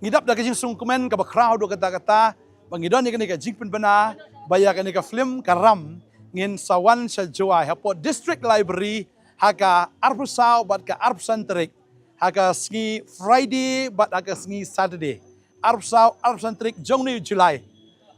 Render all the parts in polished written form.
ngidap da kajing sungkumen ka ba crowd do kata-kata bangidon ni ka jing penbena baya ka film karam ngin sawan sa joy hapo district library haka arpusau bat ka arpsantrik haka sngi Friday bat haka sngi Saturday arpsau arpsantrik jongni July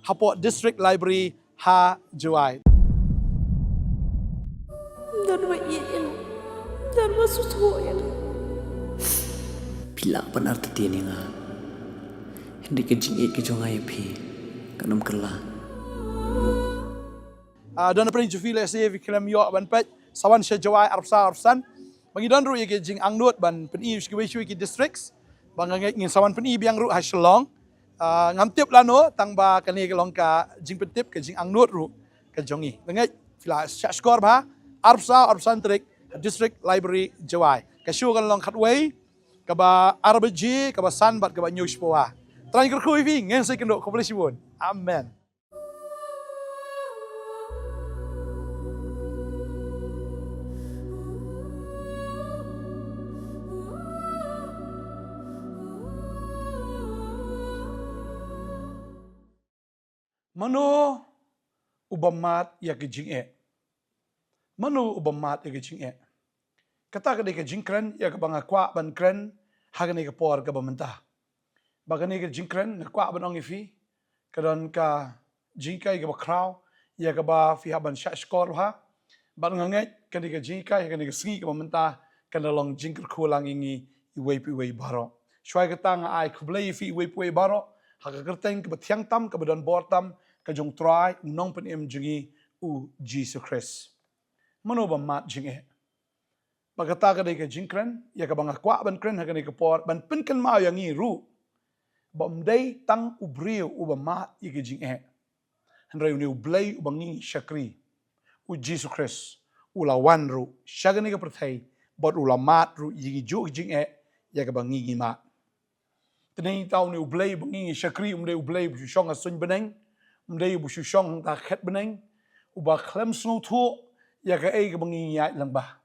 hapo district library ha joy dan iin dan masusuyan Pila panar tetiani nga. Hindi ka jingit ka jong ayapi. Kanam kerla. Don na prin jufila sa vikram yo ban pet sawan sa jawai arpsan bangidon ru yake jing angnut ban peni shkiwe ki districts bangangai ngin sawan peni biang ru haslong ngamtip lano tang ba kani kelong ka jing pentip ka jing angnut ru ka jongi ngai fila skor ba arpsan trik district library jawai ka shu kan long khatway ka ba RBG ka ba sanbat ka ba news poa try ko vi ngen sai kendo komplisibun amen. Mano ubamat ya kejing Mano ubamat ya kejing Kata ka kejing kren ya ka bangakwa ban kren hagani ka por ka bamenta. Bagani ka jing kren ngakwa ban ong ifi kadon ka jingkai ka bakraw ya ka ba fi haban sha skor ha ban nganget kani ka jingkai kani ka singi ka bamenta kana long jingker kulang ingi iwei pi baro. Shwai ka tanga ai kublai fi iwei pi baro haka kerteng ka batiang tam ka badan bortam ka jong try unong pen em jingi u Jesus Christ. Mano ubamat jing Pagkata ka ka jingkren, ya ka bangakwa ban kren hagani ka por, ban pinkan mao yang ru. Bamday tang ubriyo ubamat ika jing Henry uni ublay ubangi syakri. U Jesus Christ, ulawan ru, syagani ka pertay, bot ulamat ru yigi juk jing ya ka bangi gimat. Tenay tau ni ublay bangi syakri, umday ublay busyong asun beneng, umday busyong takhet beneng, uba klem snow tu, ya ka ka bangi yat lang bah.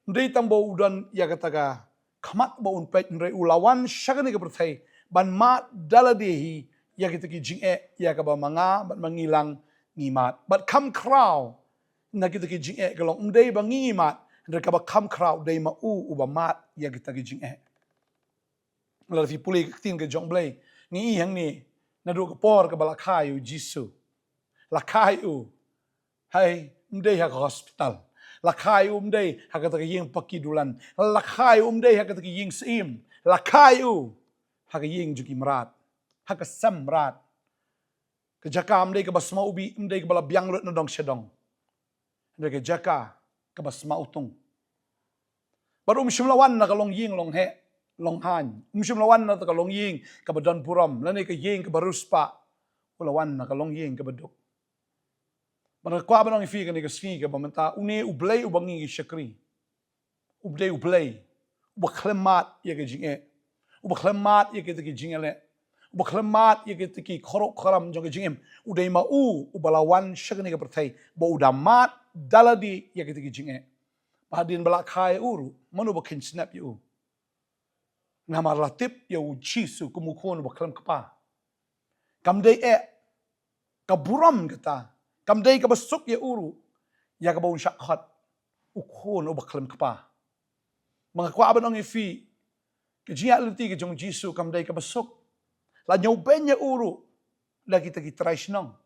Ndai tambo udan ya kataga kamat ba unpet ndai ulawan syagani ka perthai ban mat daladehi ya kitaki jinge ya ka ba manga ban mangilang ngimat but kam kraw na kitaki jinge kalong ndai ba ngimat ndai ka ba kam kraw dai ma uba mat ya kitaki jinge la fi puli tin ka jong blai ngi hang ni na do ka por ka balakhayu jisu lakhayu hai ndai ha hospital lakai day hakata ying pakidulan lakai day hakata ying sim lakai haka ying juki mrat haka samrat ke jaka day ka basma ubi day ka bala biang lut na dong sedong day ke jaka ka basma utung baru shimlawan na kalong ying long he long han shimlawan na kalong ying ka badon puram lani ka ying ka baruspa ulawan na kalong ying ka baduk Mana kwa banong ifi kani kasni ka bamenta une ublay ubangi syakri. Ublay. Ubaklemat ya ke jinge. Ubaklemat ya ke tiki jingele. Ubaklemat ya ke tiki korok koram jong ke jingem. Uday mau ubalawan syakni ka pertai. Ba udamat daladi ya ke tiki jinge. Bahadin balakai uru manu bakin snap yu. Nama latip ya ujisu kumukun ubaklem kapa. Kamday kaburam kata. Kamday ka basuk ya uru, ya ka baun syakhat, ukhon o baklam kapa. Mga kwa ang ifi, kajia liti ka jong Jisu kamday ka basuk. La nyoben ya uru, la kita kitray sinong.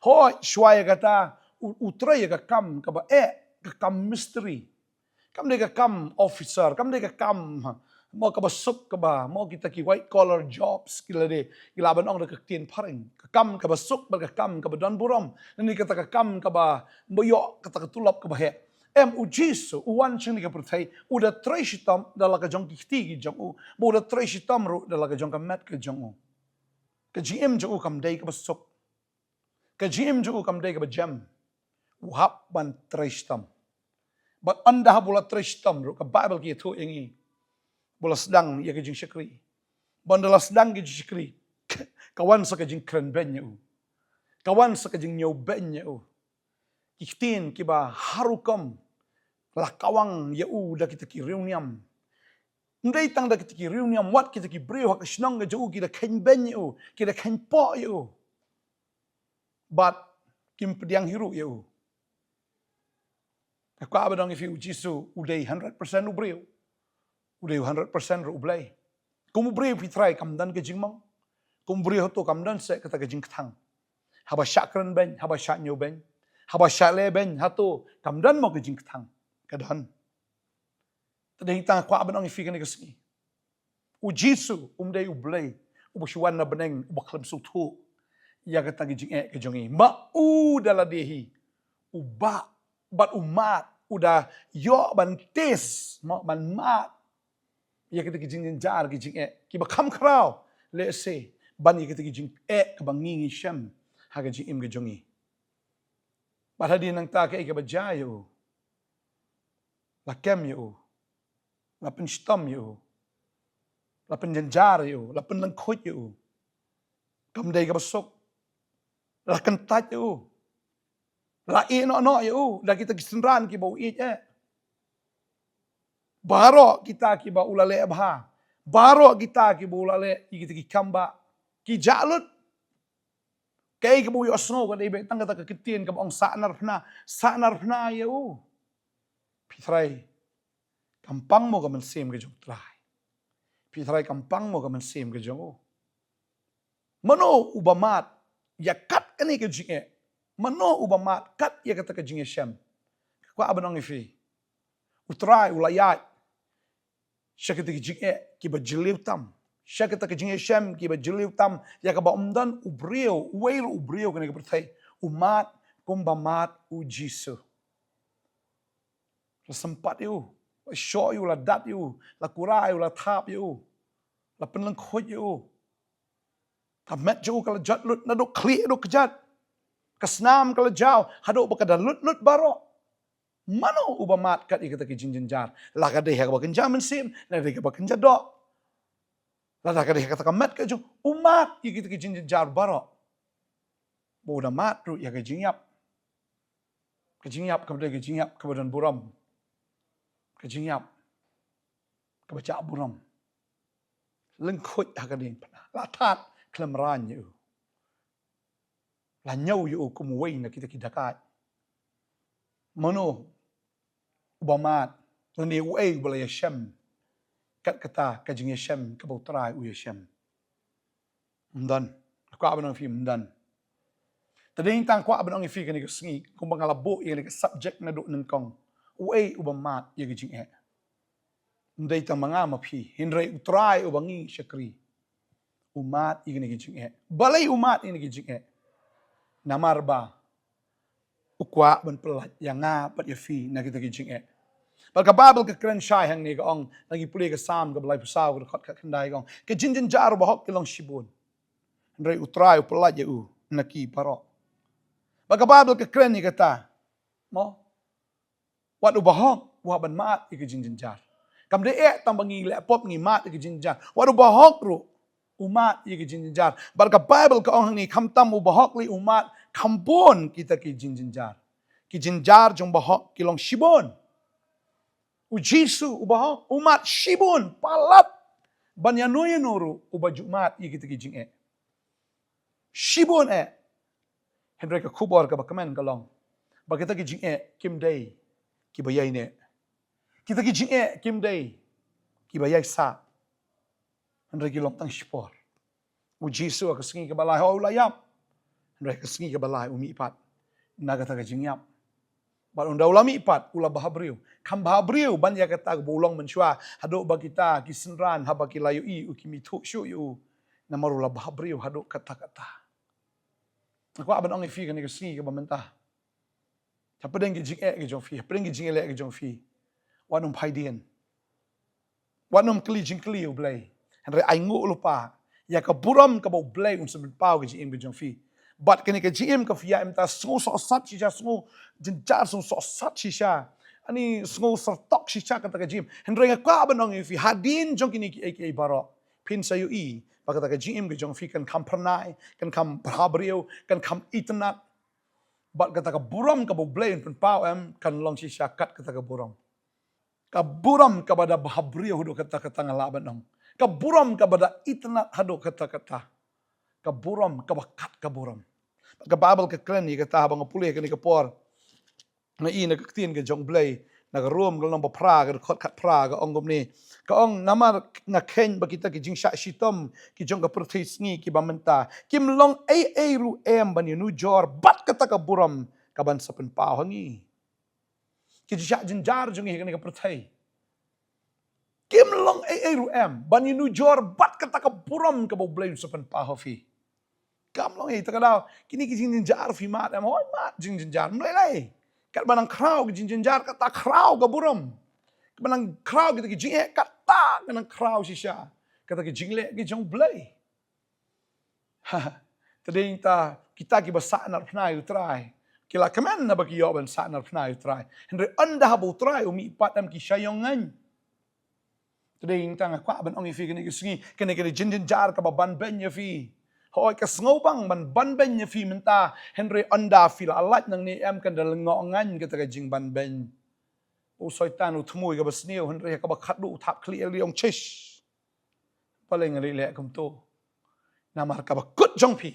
Hoy, shwaya kata, utray ka kam, ka ba ka kam mystery. Kamday ka kam officer, kamday ka kam, mo ka basuk ka ba, mo kita ki white collar jobs, kila de, ilaban ang nakaktin paring. Kakam ka basuk, kakam ka ba don burom, nani kata kakam ka ba, boyo kata katulap ka ba he. Ujiso, uwan siyang ni ka pertay, uda tray sitam, dala ka jong kikti ki jong u, bo uda tray sitam ru, dala ka jong ka met ka jong u. Ka GM jong u kamday ka basuk. Ka GM jong u kamday ka ba jam. Uhap ban tray sitam. But anda bula tray sitam ru, ka Bible ki ito yung bola sedang ya kejing syakri. Bandala sedang kejing syakri. Kawan sa kejing kren benya u. Kawan sa kejing nyaw benya u. Kiktin kiba harukam. Lakawang ya u da kita ki reuniam. Ndai tang da kitiki reunion wat kitiki brio hak snong ga jau kita ken ben yo, kita ken po yo. But kim pediang hiru yo. Aku abadong if you jisu udai 100% ubrio. Udai 100% ru ublai. Kum ubrio pitrai kamdan ke jingmang. Kum ubrio to kamdan se kata ke jingkthang. Haba syakran ben, haba syak ben. Haba syale ben hatu kamdan mo ke jingkthang. Kadan. Tading tang aku abadong if kan ke sini. U jisu umdai ublai. Ubushuan na beneng ubaklam sutu. Ya kata ke jing ke jongi. Ma u daladehi. Uba bat umat udah yo ban tes mo ban mat ya kita kijing jar kijing ki ba kham khrao le se ban ya kita kijing ka bangi ngi shem ha ga ji im ga jongi ba hadi nang ta ke ba jayo la kem yo la pen stam yo la pen jar yo la pen lang khot yo kam dai ga basok la kan tat yo la no yo da kita kisenran ki bau baro kita ki ba ulale abha baro kita ki ba ulale kita ki kamba ki jalut kai ki bu yo sno ka dei be tang ka kitien ka ong sanar phna yo pitrai kampang mo ka man sem ke jong trai pitrai kampang mo ka man sem ke jong mano ubamat ya kat kani ke jinge mano ubamat kat ya kata ke jinge shem ko abanong ifi utrai ulayat syakata ke jinge ki ba jiliw tam syakata ke jinge shem ki ba jiliw tam ya ka ba umdan ubrio wail ubrio kani ke bertai umat kumbamat u jisu sempat yo show you la dat you la kurai you la thap you la penlang khoj you kamet jo kala jat lut na do kli do kejat kasnam kala jaw hado bakada lut baro mano ubamat kat ikata ki jinjin jar la ka de ha ba kenja men sim la de ka ba kenja do la ka de kata kamet ka jo umat ikata ki jinjin jar baro boda mat ru ya ka jingyap ka de ka jingyap ka badan buram ka jingyap ka baca buram lengkhoj ha ka ding pana la that klemran you la nyau you kum wei na kita kidakat mano ubamat ni wei bala yashem kat kata ka jing yashem ka bautrai u yashem mdan ko abanong fi mdan tading tang ko abanong fi kan ni sngi kum bangalabo ni ka subject na do nang kong wei ubamat ye jing ndai tang manga mapi hinrai utrai ubangi shakri umat igni gijing balai umat ini gijing namarba ukwa ban pelat yang nga pat ya fi na kita gijing bal ka babel ka kran shai hang ni ga ong lagi puli ka sam ka balai pusaw ka khot ka khandai gong ke jinjin jar ba hok kilong shibun ndai utrai pelat ya u naki paro bal ka babel ka kran ni kata mo wat u ba hok wa ban mat ik jinjin jar kam de tam bangi le pop ngi mat ik jinjin jar wat u ba hok ru umat iki jinjar barka bible ka ong ni khamtam u bahok li umat khambon kita ki jinjar jong bahok kilong shibon u jisu u bahok umat shibon palat banyanoy nuru u bajumat iki kita ki jing shibon henry ka khubor ka bakamen kalong ba kita ki jing kim day ki bayai ne kita ki jing kim day ki bayai sa Henry kilong tang shipor. U Jisu ka singi ka balai ho layap. Henry ka singi ka balai umi ipat. Naga ta ka jingyap. Ba unda ulami ipat ula bahabriu. Kam bahabriu ban ya kata ka bulong menshwa hado ba kita kisenran haba kilayu i u kimitu shu yu. Namarula bahabriu hado kata-kata. Aku aban ong fi ka ni ka singi ka bamentah. Tapedeng ki jing ki jong fi. Pedeng ki jing le ki jong fi. Wanum phaidien. Wanum kli jing kli u blai. Henry aingu lupa ya ka buram ka bau blai un sebut pau ke jim ke jong fi bat kini ke jim ka fia emta so sat shisha so jinjar so sat shisha ani so sertok shisha kata ke jim Henry ka ka banong fi hadin jong kini ki baro pin sayu i pakata ke jim ke jong fi kan kam pernai kan kam bhabrio kan kam itnat bat kata ka buram ka bau blai un pau em kan long shisha kat kata ka buram Kaburam kepada bahabriya hudu kata-kata ngalaban ong. Kaburam kepada itnat hadu kata-kata. Kaburam kabakat kaburam. Ka Bible ka kren ni kata bang pulih kani kapor. Na i na kaktin ka jong blay. Nagarom ka lang pra ka khot kat pra ka ong ni. Ka ong namar nga ken ba kita ki jing sha shitom ki jong ka perthis ngi ki bamenta. Kim long ai ru ban nu jor bat kata kaburam kaban sa pa hangi. Ki sha jinjar jong hi kani ka perthai. Kim long ai ru ban nu jor bat kata kaburam ka blay sa pa hafi. Kam long tak daw kini ki jing jar fi mat am hoy mat jing jar mulai lai kat banang kraw ki jing jar kata kraw ka buram banang kraw kita ki jing kata banang kraw sisya kata ki jing le ki jong blai tading ta kita ki basa nar pnai utrai kila kaman na baki yoban sa nar pnai utrai henry anda habu utrai umi patam ki syayongan tading ta ngakwa ban ong ifi kini ki singi kini jing jar ka baban ben ya fi Hoy kasngobang man banben nya fi menta Henry anda fila alat nang ni kan dalengongan kata ka jing banben o soitan utmui ka basniu Henry ka bakhat du thap kli liong chish paleng ri le kum to namar ka bakut jong pi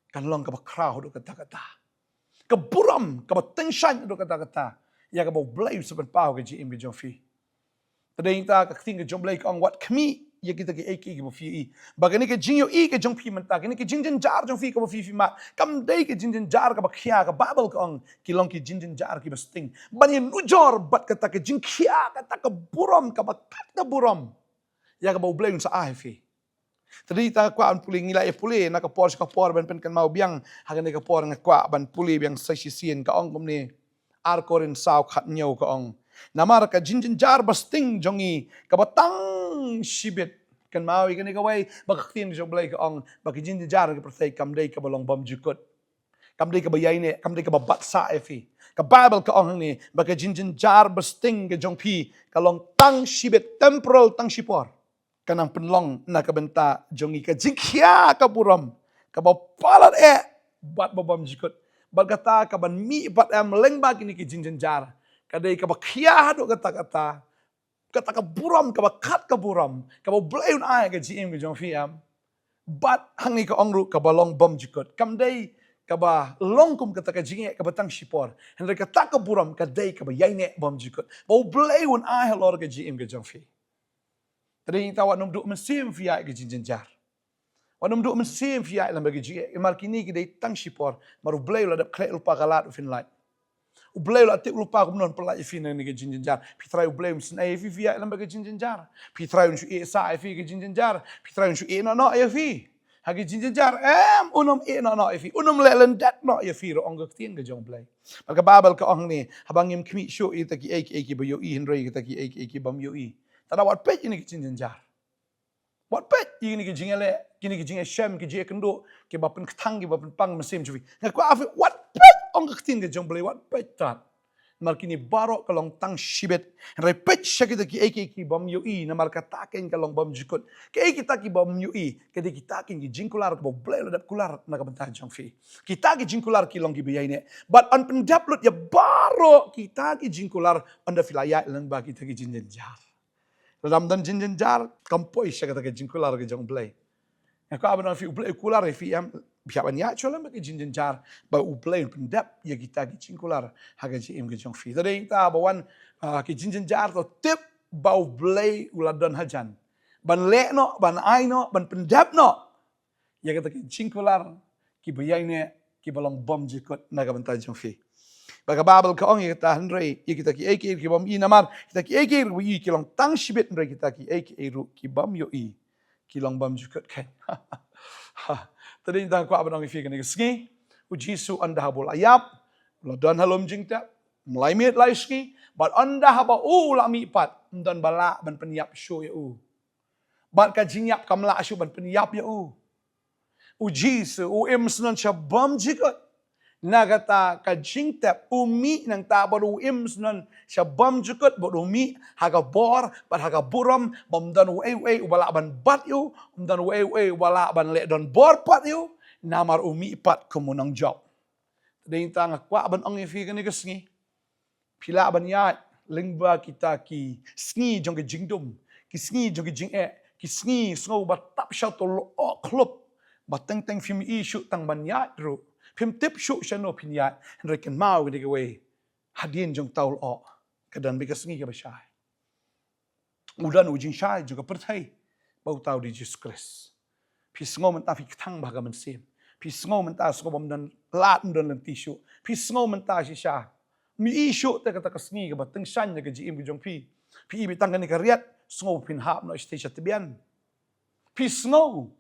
kan long ka bakraw du kata ka buram ka batenshan du kata ya ka blai sepen pau ka jim ka jong fi tading ta ka ting ka jong blai ka ong wat kmi ya kita ke eki ke fi bagani ke jingyo i ke jong pi menta kini ke jinjin jar jong fi ke fi mat kam dei ke jinjin jar ka bakhia ka babel ka ong kilong ki jinjin jar ki basting bani nujor bat kata ke jingkhia kata ke buram ka bakat ka buram ya ka bleng sa ai fi tadi ta kwa an puli ngila e puli na ka por ban pen kan mau biang hagani ka por ngakwa ban puli biang sa sisien ka ong kumni ar korin saw khat nyau ka ong namar ka jinjin jar basting jongi ka batang shibit kan mawi kan ikaway bakaktin jong blay ka ong bakijin jar ka pertay kamday ka balong bam jukot kamday ka bayay ni kamday ka babatsa efi ka Bible ka ong ni bakijin jar basting ka jong pi kalong tang shibit temporal tang shipor kanang penlong na kabenta jongi ka jingkhia ka buram ka bapalat bat babam jukot bagata ka ban mi bat leng bag ni ki jinjin jar kadai ka bakhia do kata kata ka buram ka bakat ka buram ka blayon ay ka GM ka jong fiam bat hangi ka ongru ka balong bom jikot kam dai ka ba longkum kata ka jinge ka batang shipor henry ka ta ka buram ka dai ka ba yaine bom jikot ba blayon ay halor ka GM ka jong fi tading tawa num du mesim fiya ka jinjar wanum du mesim fiya lam ba ka GM markini ki dai tang shipor maru blayo la kle lupa kalat fin light Ublay la tik lupa ko non pala ifi na ni ke jinjar. Pitray ublay msin ay ifi via lam ba ke jinjar. Pitray unsu e sa ifi ke jinjar. Pitray unsu e no ifi. Hagi jinjar unum e no ifi. Unum lelen dat no ifi ro ong tien ke jong blay. Maka babel ka ong ni habang im kmi show i taki eki ba yo i henry taki eki bam yo i. Tada wat pet ini ke jinjar. Wat pet ini ke jingale kini ke jinga shem ke je kendo ke bapen ktang ke bapen pang mesim chuvi. Ngaku afi wat pet ong kaktin ke jong blay wat pet tat. Markini baro kalong tang shibet. Repet syakita ki eki bam yui na marka taken kalong bam jukut. Ke eki taki bam yui. Kedi kita kin ki jingkular ko blay ladap kular na kabantah jong fi. Kita ki jingkular ki long ki biyay ne. But on pendaplut ya baro kita ki jingkular on da filaya lang ba kita ki jinjen jar. Dalam dan jinjen jar kampoy syakita ki jingkular ki jong blay. Aku abang fi blay kular fi am biapan ya cholam ke jinjin jar ba uplain pendap ya kita ki cingkular haga ji im ke jong fi tadi ta bawan ki jinjin jar to tip ba ublay uladon hajan ban le no ban ai no ban pendap no ya kita ki cingkular ki bayai ne ki balong bom jikot naga banta jong fi baga babel ka ong ya kita henry ya kita ki eki ki bom i namar kita ki eki wi ki long tang shibet henry kita ki eki ru ki bom yo i ki long bom jikot kan tadi tang kwa banang ifi kan ski ujisu anda habul ayap ladan halom jingta mulai mit lai ski bat anda haba lami pat dan bala ban penyap show ya bat ka jinyap kamla show ban penyap ya ujisu em snan shabam jikot nagata ka jingtap umi nang tabaru im snan shabam jikot bod umi haga bor bat haga buram bom dan we ubala ban bat yu dan we ubala ban le don bor pat yu namar umi pat kumunang job tading tang kwa ban ong ifi kan igasngi pila ban ya lengba kita ki sngi jong ke jingdom, ki sngi jong ke jing ki sngi sngo ba tap sha to lo klop, ba teng teng film isu tang ban ya ru, film tip shu shano pin ya, reken mau ni ke we, hadien jong taul kadan bika sngi ke ba shai. Udan ujing shai jong ke perthai, bau tau di Jesus Christ. Pi sngo men ta fi thang ba ga men sim. Pi sngo men ta sngo bom dan lat dan lan tisu. Pi sngo men ta si sha. Mi isu te kata kasngi ke ba teng shan ke ji im ke jong pi. Pi ibi tang ni ka riat sngo pin hap no stage tibian. Pi sngo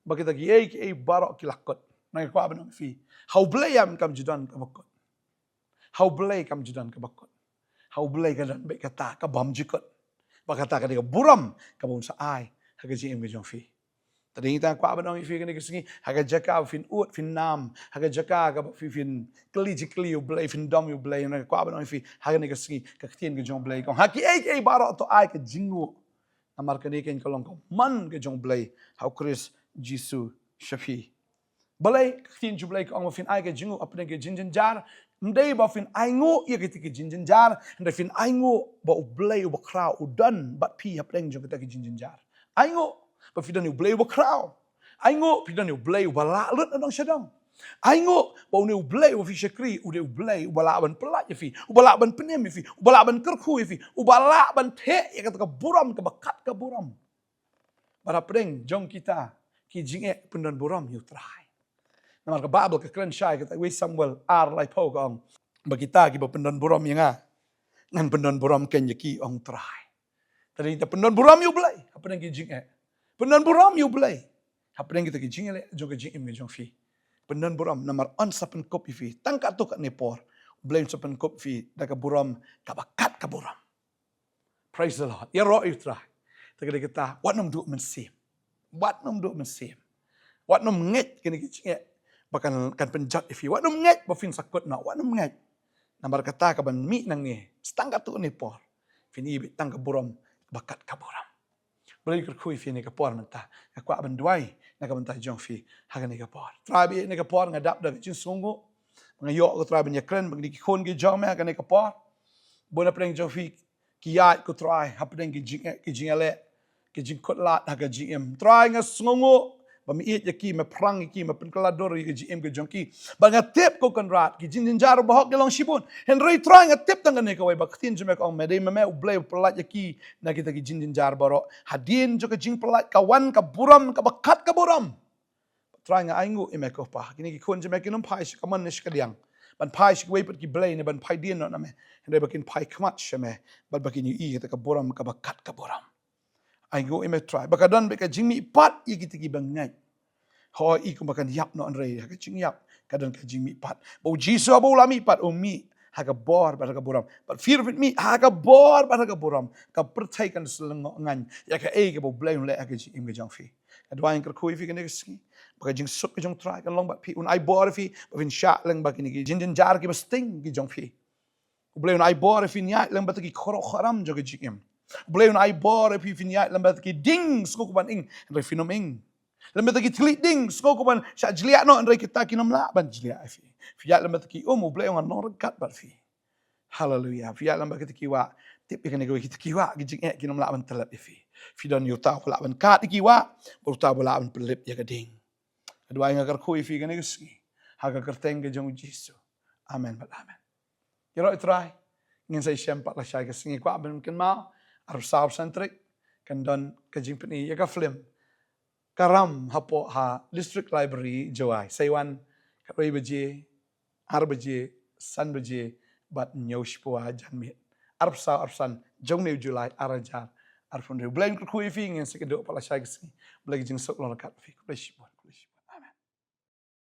ba kita gi ei barok ki lakot. Na ko ba no fi. How blay am kam judan ka bakot. How blay kam judan ka bakot. How blay ka dan be kata ka bam jikot. Ba kata ka buram ka bun sa ai. Ha ke ji im ke jong fi. Tadi kita kuat benang ifi kena kesengi, haga jaka fin ut fin nam, haga jaka ka fin keli u blay fin dom u blay, na kuat benang ifi haga ni kesengi ka ketien ke jong blay kong haki ai barok to ai ke jingu, amar kene ken kolong kong man ke jong blay, hau Chris Jisu Shafi. Blay ketien ju blay kong fin ai ke jingu apa ke jinjen jar, ndai ba fin ai ngo ia ke jinjen jar, ndai fin ai ngo ba u blay u ba krau u dan bat pi apa jong ke jinjen jar. Ai ngo ba fidan u blay u kraw. Ai ngo fidan u blay u bala lut anong syadang. Ai ngo ba u blay u fi syakri u de blay u bala ban pelat ya fi. U bala ban penem ya fi. U bala ban kerku ya fi. U bala ban the ya kata ka buram ka bakat ka buram. Bara pedeng jong kita ki jinge pendan buram yu trai. Namar ka babel ka kren syai kata we Samuel lai po kong bagita ki ba pendan buram yang ngan pendan buram ken yaki ong trai. Tadi kita pendan buram yu blay. Apa deng ki jinge Pendan buram you blay. Apa yang kita kijing le jong kijing im jong fi. Pendan buram namar on sapen kop fi. Tangka tu kat nepor. Blame sapen kop fi daga buram kabakat ka buram. Praise the Lord. Ya ro itra. Tagad kita wat nom du mensim. Wat nom du mensim. Wat nom nget kini kijing bahkan kan penjat fi. Wat nom nget ba fin sakut na. Wat nom nget. Namar kata ka ban mi nang ni. Tangka tu nepor. Fini bi tangka buram bakat ka buram. Boleh kerkui fi ni kapor mentah. Aku akan duai nak mentah jong fi haga ni kapor. Trabi ni kapor ngadap dah jin sungu. Ngayok ko trabi ni kren bagi kon gi jong me haga ni kapor. Bona preng jong fi kiat ko try hapdeng gi jing ale gi jing kot lat haga jim. Try nga sungu bami it yaki me prang yaki me penkelador gi jim ge jong ki. Banga tip ko kan rat gi jin jar bahok gelong sibun. Henry try nga tip tangan ni ko wai baktin jeme ko me me ublay pelat yaki na kita gi jin jar baro hadin jo ke jing pelat kawan ka buram ka bakat ka buram. Try nga aingu ime ko pa. Kini gi kon jeme kinum pai shi kaman ni skadiang. Ban pai shi wai put ki blay ni ban pai din no na me. Henry bakin pai kmat sheme. Ban bakin yu i kita ka buram ka bakat ka buram. I go ime try. Bakadan beka jingmi pat i kita ki bangai. Ho i ko makan yap no anrei ha jing yap kadan ka jingmi pat. Bo jisu abo lami pat o mi ha ka bor ba ka buram. But fear of mi ha ka bor ba ka buram. Ka percaya kan seleng ngan ya ka e ka bo blame le ha ka jing jang fi. Adwa yang ko fi kan ski. Baka jing suk ka jong try kan long ba pi un I bor fi ba fin sha leng ba kini jin jar ki ba sting ki jong fi. Blame I bor fi nya leng ba ki khoro kharam jo ka jing. Boleh un ai bor fi finyat lambat ki ding sko kuban ing re finom ing lambat ki tlit ding sko kuban sha jliat no re kita ki nom la ban jliat fi fiat lambat ki boleh un no rekat bat fi haleluya fiat lambat ki wa tip kan ki ki wa ki jing ki nom la ban telat fi fi don yuta la ban kat ki wa ta la ban pelip ya ka ding adwa nga kar khoi fi kan ki ski ha ka kerteng ke jong jisu amen bat amen yero try ngin sai syam pat la syai ka singi kwa ben ken mau Arab South Centric kan don kajing peni ya ka film karam hapo ha district library jawai saiwan kai baje ar baje san baje bat nyosh po janmi Arab South Arsan jong ne July arajar arfon re blain ku ifi ngin sekedo pala shagsi blagi jing sok lo rakat fi ku